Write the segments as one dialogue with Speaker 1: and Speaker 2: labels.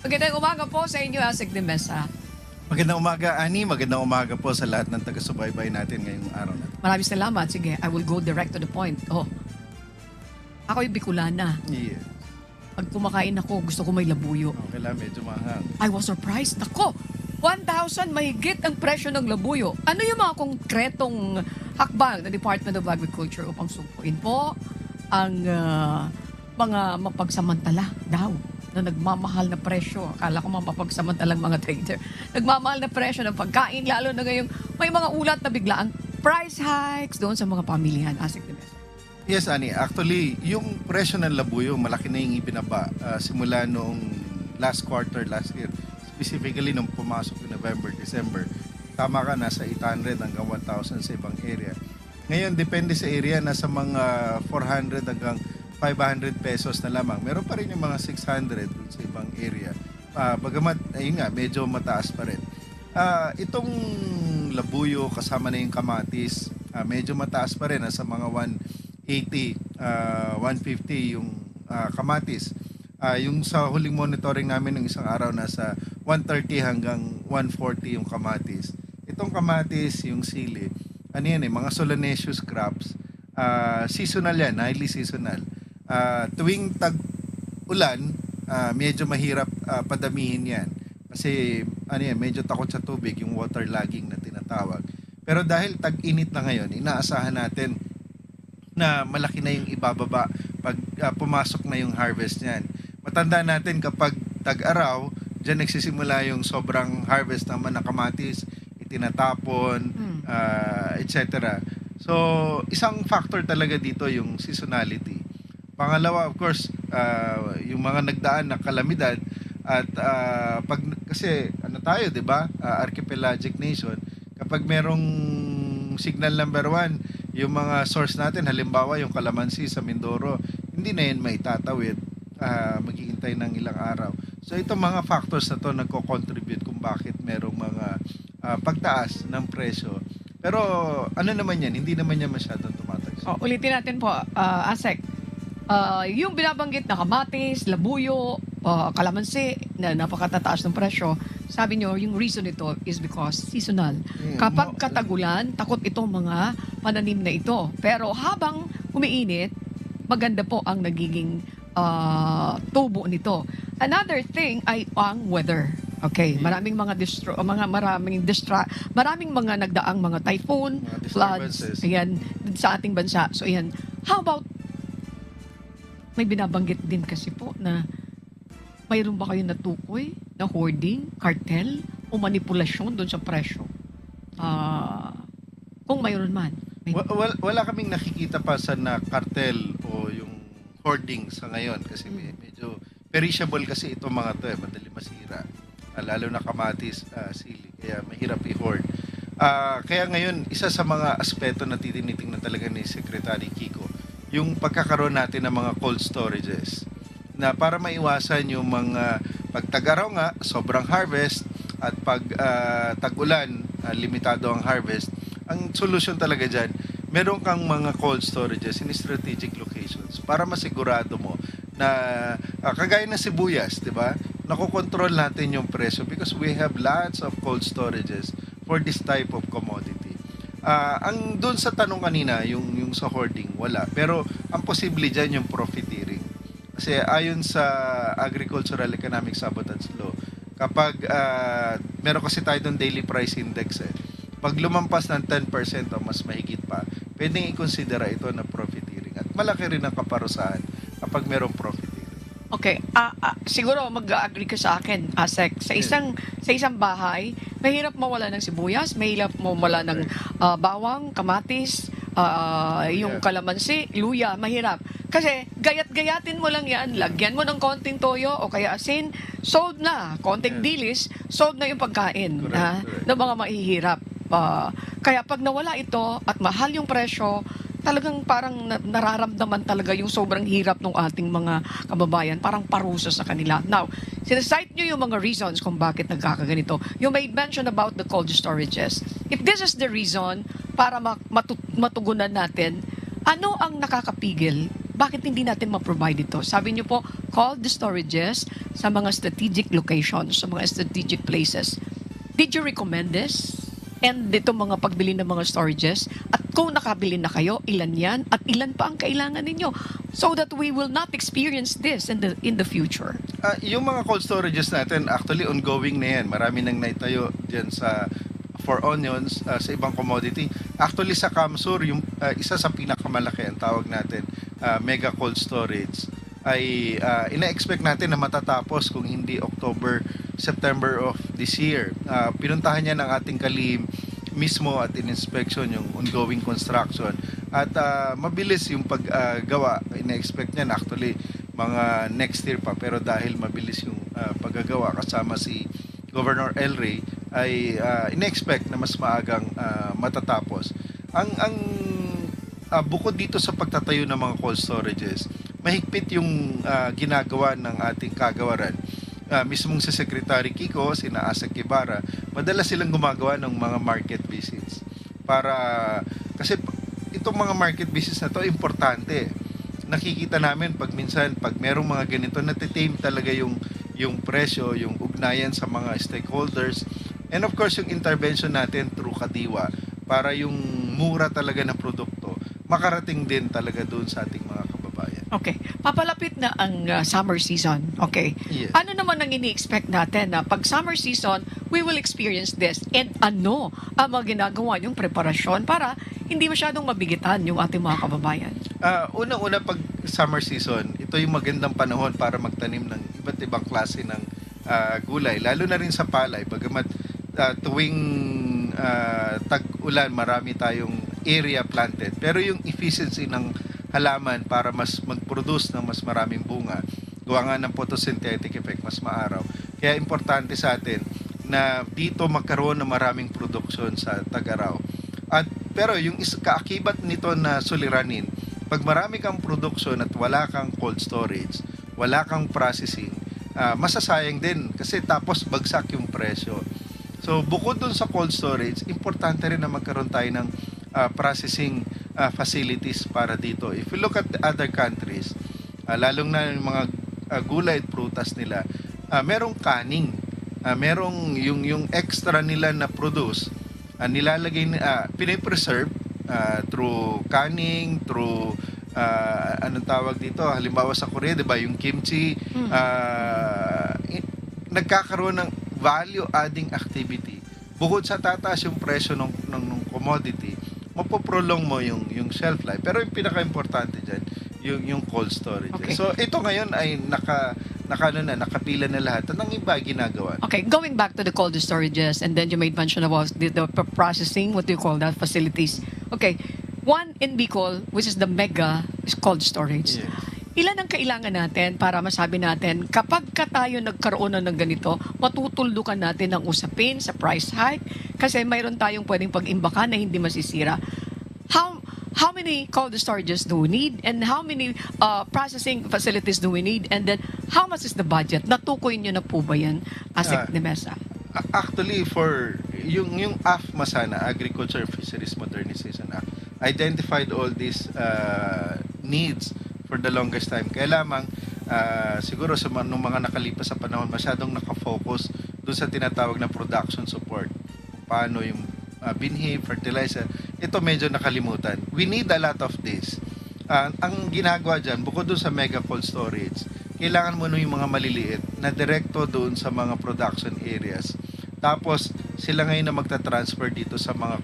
Speaker 1: Magandang umaga po sa inyo, Asik de Mesa.
Speaker 2: Magandang umaga, Ani. Magandang umaga po sa lahat ng taga-subaybay natin ngayong araw na ito.
Speaker 1: Maraming salamat. Sige, I will go direct to the point. Oh, ako'y Bicolana.
Speaker 2: Yeah.
Speaker 1: Pag kumakain ako, gusto ko may labuyo.
Speaker 2: Okay lang, medyo mahal.
Speaker 1: I was surprised. Nako, 1,000 mahigit ang presyo ng labuyo. Ano yung mga konkretong hakbang ng Department of Agriculture upang sukuin po ang mga mapagsamantala daw na nagmamahal na presyo. Akala ko mapapagsamantalang mga trader. Nagmamahal na presyo ng pagkain, lalo na ngayong may mga ulat na biglaang price hikes doon sa mga pamilihan. Asik de Mesa.
Speaker 2: Yes, Ani. Actually, yung presyo ng labuyo, malaki na yung ibinaba simula noong last quarter last year. Specifically, nung pumasok yung November, December. Tama ka, nasa 800 hanggang 1,000 sa ibang area. Ngayon, depende sa area, nasa mga 400 hanggang 500 pesos na lamang. Meron pa rin yung mga 600 dun sa ibang area. Bagamat, ayun nga, medyo mataas pa rin. Itong labuyo, kasama na yung kamatis, medyo mataas pa rin, nasa mga 180, 150 yung kamatis. Yung sa huling monitoring namin ng isang araw, nasa 130 hanggang 140 yung kamatis. Itong kamatis, yung sili, ano yan mga solanaceous crops, seasonal yan, highly seasonal. Tuwing tag-ulan, medyo mahirap padamihin yan. Kasi medyo takot sa tubig, yung waterlogging na tinatawag. Pero dahil tag-init na ngayon, inaasahan natin na malaki na yung ibababa pag pumasok na yung harvest niyan. Matanda natin kapag tag-araw, dyan nagsisimula yung sobrang harvest naman ng kamatis, itinatapon, etc. So, isang factor talaga dito yung seasonality. Pangalawa, of course, yung mga nagdaan na kalamidad at kasi tayo, 'di ba? Archipelagic nation. Kapag merong signal number 1, yung mga source natin, halimbawa yung kalamansi sa Mindoro, hindi na yan maitatawid. Maghihintay ng ilang araw. So itong mga factors na to nagko-contribute kung bakit merong mga pagtaas ng presyo. Pero ano naman yan, hindi naman yan masyadong tumataas.
Speaker 1: Oh, ulitin natin po, Asik. Yung binabanggit na kamatis, labuyo, kalamansi, na napakatataas ng presyo, sabi nyo, yung reason ito is because seasonal. Kapag katagulan, takot itong mga pananim na ito. Pero habang umiinit, maganda po ang nagiging tubo nito. Another thing ay ang weather. Okay, maraming mga maraming mga nagdaang mga typhoon,
Speaker 2: Mga
Speaker 1: floods,
Speaker 2: disturbances.
Speaker 1: ayan, sa ating bansa. So ayan, how about may binabanggit din kasi po na mayroon ba kayong natukoy na hoarding, cartel, o manipulasyon doon sa presyo? Kung mayroon man.
Speaker 2: Wala kaming nakikita pa sa na cartel o yung hoarding sa ngayon kasi medyo perishable kasi itong mga to madali masira. Lalo na kamatis, sili, kaya mahirap i-hoard. Kaya ngayon, isa sa mga aspeto na tinitingnan talaga ni Secretary Kiko, yung pagkakaroon natin ng mga cold storages na para maiwasan yung mga pagtag-araw nga, sobrang harvest at pag tag-ulan, limitado ang harvest. Ang solution talaga dyan, meron kang mga cold storages in strategic locations para masigurado mo na kagaya ng sibuyas, di ba? Nakokontrol natin yung presyo because we have lots of cold storages for this type of commodity. Ang doon sa tanong kanina, yung sa hoarding, wala. Pero ang posible dyan yung profiteering. Kasi ayon sa Agricultural Economic Sabotage Law, kapag meron kasi tayo doon daily price index pag lumampas ng 10% o mas mahigit pa, pwedeng i-consider ito na profiteering. At malaki rin ang kaparusahan kapag merong profiteering.
Speaker 1: Okay, siguro mag-agree ka sa akin, Asek. Sa isang bahay, mahirap mawala ng sibuyas, mahirap mawala ng bawang, kamatis, yung kalamansi, luya, mahirap. Kasi gayat-gayatin mo lang yan, lagyan mo ng konting toyo o kaya asin, sold na, konting dilis, sold na yung pagkain
Speaker 2: Correct.
Speaker 1: ng mga mahihirap. Kaya pag nawala ito at mahal yung presyo, talagang parang nararamdaman talaga yung sobrang hirap ng ating mga kababayan, parang parusa sa kanila. Now, sinasite nyo yung mga reasons kung bakit nagkakaganito. You made mention about the cold storages. If this is the reason para matugunan natin, ano ang nakakapigil bakit hindi natin ma-provide ito? Sabi niyo po, call the storages sa mga strategic locations, sa mga strategic places. Did you recommend this? And dito mga pagbili ng mga storages, at kung nakabili na kayo, ilan yan, at ilan pa ang kailangan ninyo, so that we will not experience this in the future.
Speaker 2: Yung mga cold storages natin, actually ongoing na yan. Marami nang naitayo dyan for onions, sa ibang commodity. Actually sa Kamsur, yung isa sa pinakamalaki, ang tawag natin, mega cold storage, ay ina-expect natin na matatapos kung hindi October, September of this year. Pinuntahan niya ng ating kalihim mismo at in-inspection yung ongoing construction. At mabilis yung paggawa. Ina-expect niya na actually mga next year pa. Pero dahil mabilis yung paggagawa kasama si Governor El Rey, ay ina-expect na mas maagang matatapos. Ang bukod dito sa pagtatayo ng mga cold storages, mahigpit yung ginagawa ng ating kagawaran. Mismong si Secretary Kiko, sina Asek Ibarra, madalas silang gumagawa ng mga market visits. Kasi itong mga market visits na to importante. Nakikita namin pag merong mga ganito, natitame talaga yung presyo, yung ugnayan sa mga stakeholders. And of course, yung intervention natin through Kadiwa para yung mura talaga na produkto makarating din talaga doon sa ating mga kababayan.
Speaker 1: Okay. Papalapit na ang summer season. Okay.
Speaker 2: Yes.
Speaker 1: Ano naman ang ini-expect natin na pag summer season, we will experience this? And ano ang mga ginagawa yung preparasyon para hindi masyadong mabigitan yung ating mga kababayan?
Speaker 2: Unang-una pag summer season, ito yung magandang panahon para magtanim ng iba't ibang klase ng gulay. Lalo na rin sa palay. Bagamat tuwing tag-ulan, marami tayong area planted. Pero yung efficiency ng halaman para mas mag-produce ng mas maraming bunga, gawa nga ng photosynthetic effect, mas maaraw. Kaya importante sa atin na dito magkaroon ng maraming production sa tag-araw. Pero yung kaakibat nito na suliranin, pag marami kang production at wala kang cold storage, wala kang processing, masasayang din kasi tapos bagsak yung presyo. So bukod dun sa cold storage, importante rin na magkaroon tayo ng processing facilities para dito. If you look at the other countries, lalong na yung mga gulay at prutas nila, merong canning, merong yung extra nila na produce, nilalagay, pinipreserve through canning, through anong tawag dito, halimbawa sa Korea, di ba, yung kimchi, nagkakaroon ng value-adding activity. Bukod sa tataas yung presyo ng commodity, mapoprolong mo yung shelf life. Pero yung pinaka-importante dyan, yung cold storage.
Speaker 1: Okay.
Speaker 2: So, ito ngayon ay nakapila na lahat. At ang iba ginagawa.
Speaker 1: Okay, going back to the cold storages, and then you made mention about the processing, what do you call that, facilities. Okay, one in Bicol, which is the mega cold storage.
Speaker 2: Yes.
Speaker 1: Ilan ang kailangan natin para masabi natin, kapag tayo nagkaroon na ng ganito, matutuldukan natin ang usapin sa price hike, kasi mayroon tayong pwedeng pag-imbakan na hindi masisira. How many cold storages do we need, and how many processing facilities do we need, and then how much is the budget? Natukoy nyo na po ba yan, Asek de Mesa?
Speaker 2: Actually, for yung AFMA sana, Agriculture Fisheries Modernization Act, identified all these needs for the longest time. Kaya lamang, siguro nung mga nakalipas sa panahon, masyadong nakafocus doon sa tinatawag na production support. Paano yung binhi, fertilizer. Ito medyo nakalimutan. We need a lot of this. Ang ginagawa dyan, bukod doon sa mega cold storage, kailangan mo yung mga maliliit na direkto doon sa mga production areas. Tapos, sila ngayon na magta-transfer dito sa mga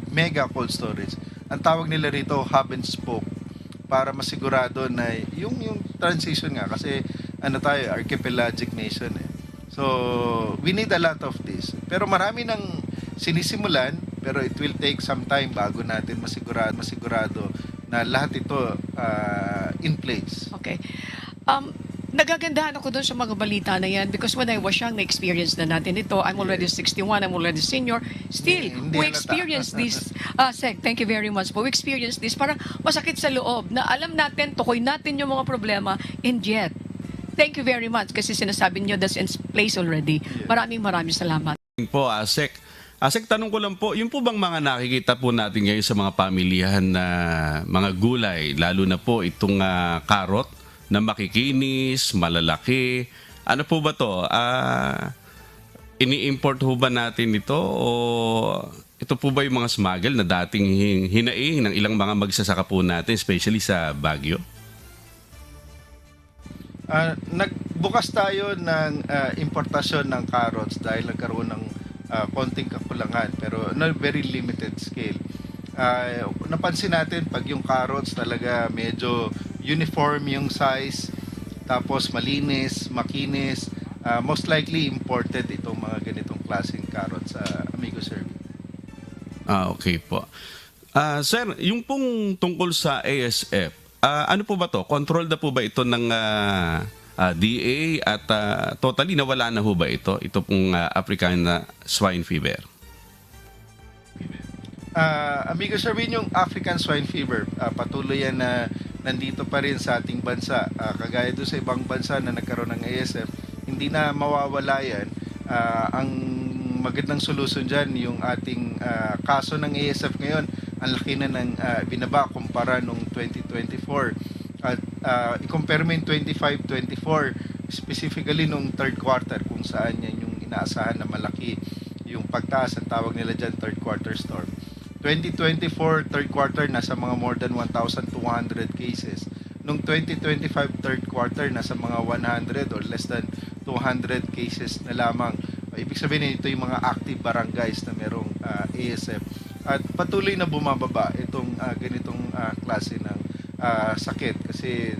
Speaker 2: mega cold storage. Ang tawag nila rito, hub and spoke, para masigurado na yung transition nga, kasi tayo, archipelagic nation eh. So, we need a lot of this. Pero marami nang sinisimulan, pero it will take some time bago natin masigurado na lahat ito in place.
Speaker 1: Okay. Nagagandahan ako doon sa mga balita na yan because when I was young, na-experience na natin ito. I'm already 61, I'm already senior. Still,
Speaker 2: Hindi
Speaker 1: we
Speaker 2: halata.
Speaker 1: experience this. Sec, thank you very much po. We experience this. Parang masakit sa loob na alam natin, tukoy natin yung mga problema, and yet, thank you very much kasi sinasabi niyo that's in place already. Maraming salamat.
Speaker 3: Po, Asek. Asek, tanong ko lang po, yung po bang mga nakikita po natin ngayon sa mga pamilihan na mga gulay, lalo na po itong karot na makikinis, malalaki, ano po ba to? Ini-import ho ba natin ito o ito po ba yung mga smuggle na dating hinaing ng ilang mga magsasaka po natin, especially sa Baguio?
Speaker 2: Nagbukas tayo ng importasyon ng carrots dahil nagkaroon ng konting kakulangan pero on a very limited scale. Napansin natin pag yung carrots talaga medyo uniform yung size, tapos malinis, makinis, most likely imported itong mga ganitong klaseng carrots, amigo sir.
Speaker 3: Okay po. Sir, yung pong tungkol sa ASF, ano po ba to? Control na po ba ito ng DA at totally nawala na ho ba ito? Ito pong African swine fever.
Speaker 2: Amigo Sherwin, yung African swine fever, patuloy yan na nandito pa rin sa ating bansa. Kagaya doon sa ibang bansa na nagkaroon ng ASF, hindi na mawawala yan. Ang magandang solusyon dyan, yung ating kaso ng ASF ngayon, ang laki na ng binaba kumpara nung 2024. At i-compare mo yung 25-24, specifically nung third quarter, kung saan yan yung inaasahan na malaki yung pagtaas, ang tawag nila dyan third quarter storm. 2024 third quarter nasa mga more than 1,200 cases. Nung 2025 third quarter nasa mga 100 or less than 200 cases na lamang. Ibig sabihin ito yung mga active barangays na merong ASF. At patuloy na bumababa itong ganitong klase ng sakit kasi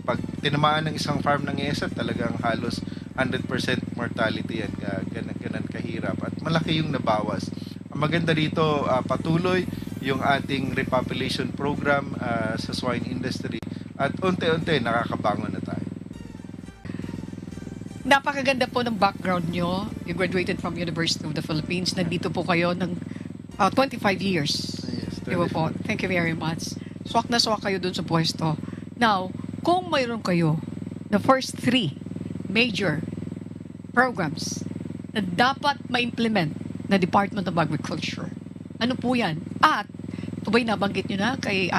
Speaker 2: pag tinamaan ng isang farm ng ASF talagang halos 100% mortality yan, ganun kahirap at malaki yung nabawas. Ang maganda rito, patuloy yung ating repopulation program sa swine industry at unti-unti nakakabangon na tayo.
Speaker 1: Napakaganda po ng background nyo. You graduated from University of the Philippines. Nandito po kayo ng 25 years.
Speaker 2: Yes,
Speaker 1: Diba po? Thank you very much. Swak na swak kayo dun sa pwesto. Now, kung mayroon kayo the first 3 major programs na dapat ma-implement na Department of Agriculture, ano po yan? At ito ba'y nabanggit nyo na kay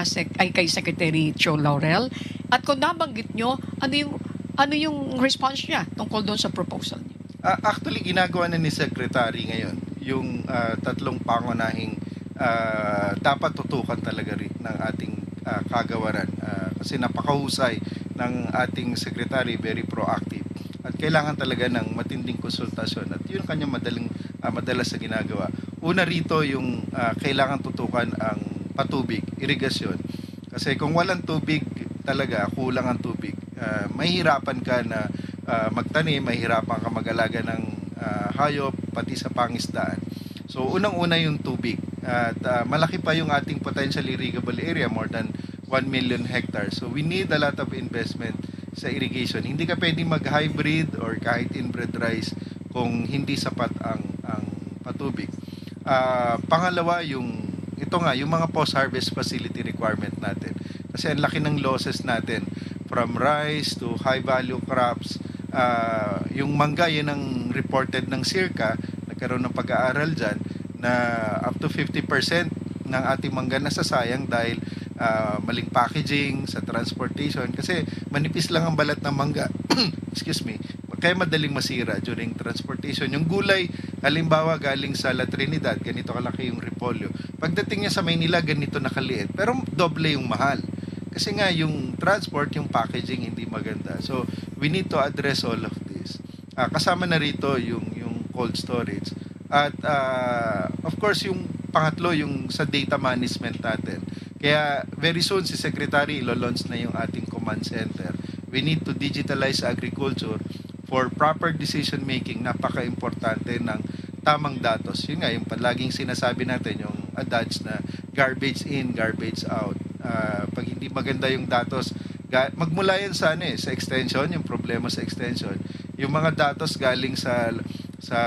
Speaker 1: kay Secretary Cho Laurel? At kung nabanggit nyo, ano yung response niya tungkol doon sa proposal niya?
Speaker 2: Actually, ginagawa na ni Secretary ngayon yung tatlong pangunahing dapat tutukan talaga rin ng ating kagawaran. Kasi napakahusay ng ating Secretary, very proactive. At kailangan talaga ng matinding konsultasyon. At yun kanya madalas sa ginagawa. Una rito yung kailangan tutukan ang patubig, irigasyon. Kasi kung walang tubig talaga, kulang ang tubig, mahihirapan ka na magtanim, mahihirapan ka mag-alaga ng hayop, pati sa pangisdaan. So, unang-una yung tubig. At malaki pa yung ating potential irrigable area, more than 1 million hectares. So, we need a lot of investment sa irrigation. Hindi ka pwedeng mag-hybrid or kahit inbred rice kung hindi sapat ang patubig. Pangalawa, yung mga post-harvest facility requirement natin. Kasi ang laki ng losses natin from rice to high-value crops. Yung mangga, yan ang reported ng SIRCA, nagkaroon ng pag-aaral dyan, na up to 50% ng ating mangga nasasayang dahil maling packaging sa transportation. Kasi manipis lang ang balat ng mangga. Excuse me. Kaya madaling masira during transportation. Yung gulay, halimbawa galing sa La Trinidad, ganito kalaki yung repolyo. Pagdating niya sa Maynila, ganito nakaliit. Pero doble yung mahal. Kasi nga yung transport, yung packaging hindi maganda. So we need to address all of this. Kasama na rito yung cold storage. At of course yung pangatlo yung sa data management natin. Kaya very soon si Secretary ilo-launch na yung ating command center. We need to digitalize agriculture for proper decision making. Napaka-importante ng tamang datos. Yun nga yung palaging sinasabi natin yung adage na garbage in, garbage out. Pag hindi maganda yung datos, magmula yan sa extension, yung problema sa extension. Yung mga datos galing sa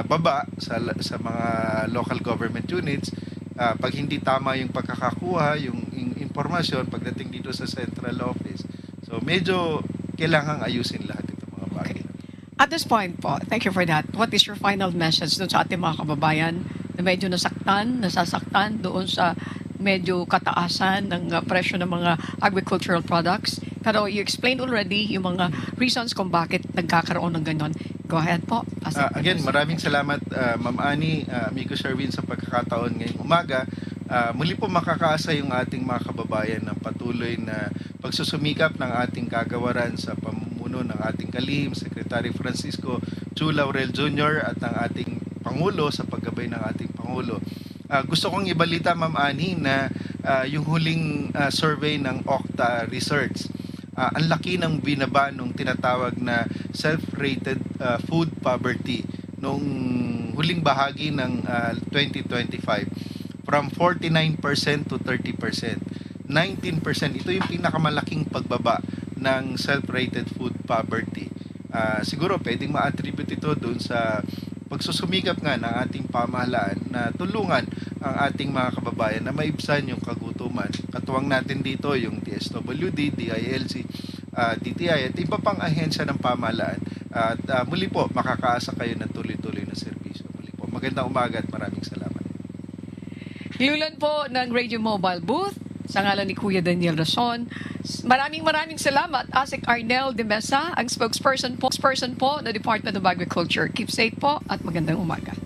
Speaker 2: baba, sa mga local government units, pag hindi tama yung pagkakakuha, yung informasyon pagdating dito sa central office. So medyo kailangang ayusin lahat itong mga bagay.
Speaker 1: At this point po, thank you for that. What is your final message dun sa ating mga kababayan na medyo nasasaktan doon sa medyo kataasan ng presyo ng mga agricultural products. Pero you explained already yung mga reasons kung bakit nagkakaroon ng ganon. Go ahead po.
Speaker 2: Again, maraming salamat Ma'am Ani, Amigo Sherwin sa pagkakataon ngayong umaga. Muli po makakaasa yung ating mga kababayan ng patuloy na pagsusumikap ng ating kagawaran sa pamumuno ng ating kalihim, Secretary Francisco Chu Laurel Jr. at ng ating Pangulo sa paggabay ng ating Pangulo. Gusto kong ibalita, Ma'am Ani, na yung huling survey ng Okta Research, ang laki ng binaba nung tinatawag na self-rated food poverty nung huling bahagi ng 2025 from 49% to 30%. 19%, ito yung pinakamalaking pagbaba ng self-rated food poverty. Siguro pwedeng ma-attribute ito doon sa pagsusumikap nga ng ating pamahalaan na tulungan ang ating mga kababayan na maibsan yung kagutuman. Katuwang natin dito yung DSWD, DILG, DTI at iba pang ahensya ng pamahalaan. At muli po, makakaasa kayo ng tuloy-tuloy na serbisyo. Muli po, magandang umaga at maraming salamat.
Speaker 1: Hilulan po ng Radio Mobile Booth sa ngalan ni Kuya Daniel Rason. Maraming salamat, ASEC Arnel de Mesa, ang spokesperson po ng Department of Agriculture. Keep safe po at magandang umaga.